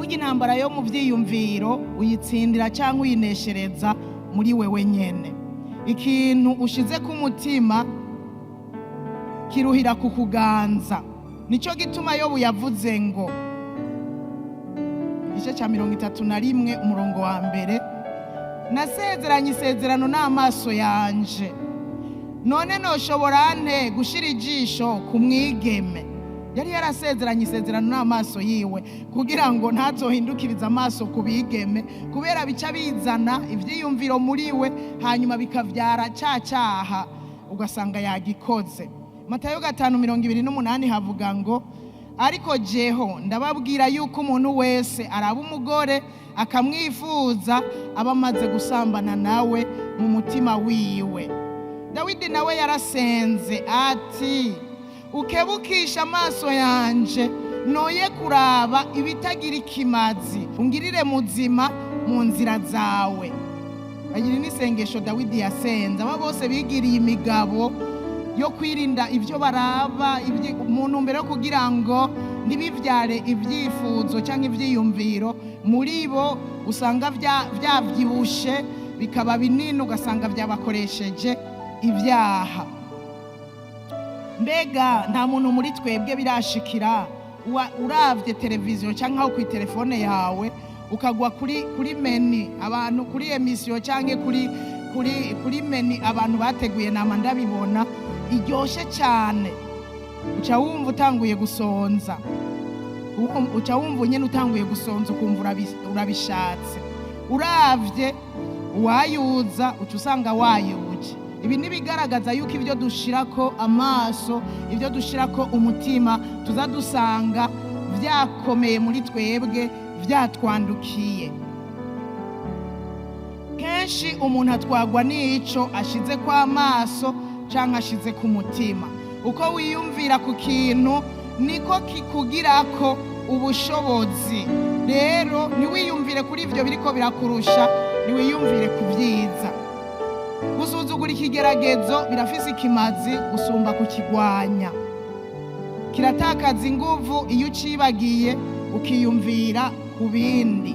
burya intambara yo mu byiyumviro uyitsindira cyangwa uyineshereza muri wewe nyene. Ikintu ushize ku mutima kiruhira kukuganza. Nico gituma Yobu yavuze ngo, igice cya 31 umurongo wa mbere, nasezeranye isezerano n'amaso yanje, none noshobora nte gushira ijisho ku mwigeme. Yari yarasezeranye isezerano n'amaso yiwe kugira ngo ntazohindukiriza amaso ku bigeme, kubera bica bizana ivyiyumviro muri we hanyuma bikavyara cyaha ugasanga yagikoze. Matayo 5:28 havuga ngo, ariko jeho ndababwira yuko umuntu wese araba umugore akamwifuza aba amaze gusambana nawe mu mutima wiwe. Dawidi nawe yarasenze ati, ukebukisha amaso yanje noye kuraba ibitagira ikimazi, ungirire muzima mu nzira zawe. Agira n'isengesho Dawidi yasenze. Aba bose bigiriye imigabo yo kwirinda ibyo baraba umuntu mbere yo kugira ngo ntibivyare ibyifuzo cyangwa ivyiyumviro muri bo, usanga vyavyibushe bikaba binini, ugasanga vyabakoresheje ibyaha. Mbega nta muntu muri twebwe birashikira uravye televiziyo cyangwa ku telefone yawe ukagwa kuri meni abantu, kuri emission cyangwa kuri meni abantu bateguye nama ndabibona iryoshe cyane, uca wumva utanguye gusonza, uca wumva nyene utanguye gusonza ukumva urabishatse, uravye wayuza uca usanga wayuje. Ibi nibigaragaza yuko ibyo dushirako amaso, ibyo dushirako umutima tuza dusanga vyakomeye muri twebwe, vyatwandukiye. Kenshi umuntu atwagwa n'ico ashize kwa amaso canke ashize ku mutima. Uko wiyumvira ku kintu niko kikugirako ubushobozi. Rero niwiyumvire kuri ivyo biriko birakurusha, niwiyumvire ku vyiza. Gusuzugura ikigeragezo birafise ikimazi gusumba kukigwanya. Kiratakaza inguvu iyo ucibagiye ukiyumvira ku bindi.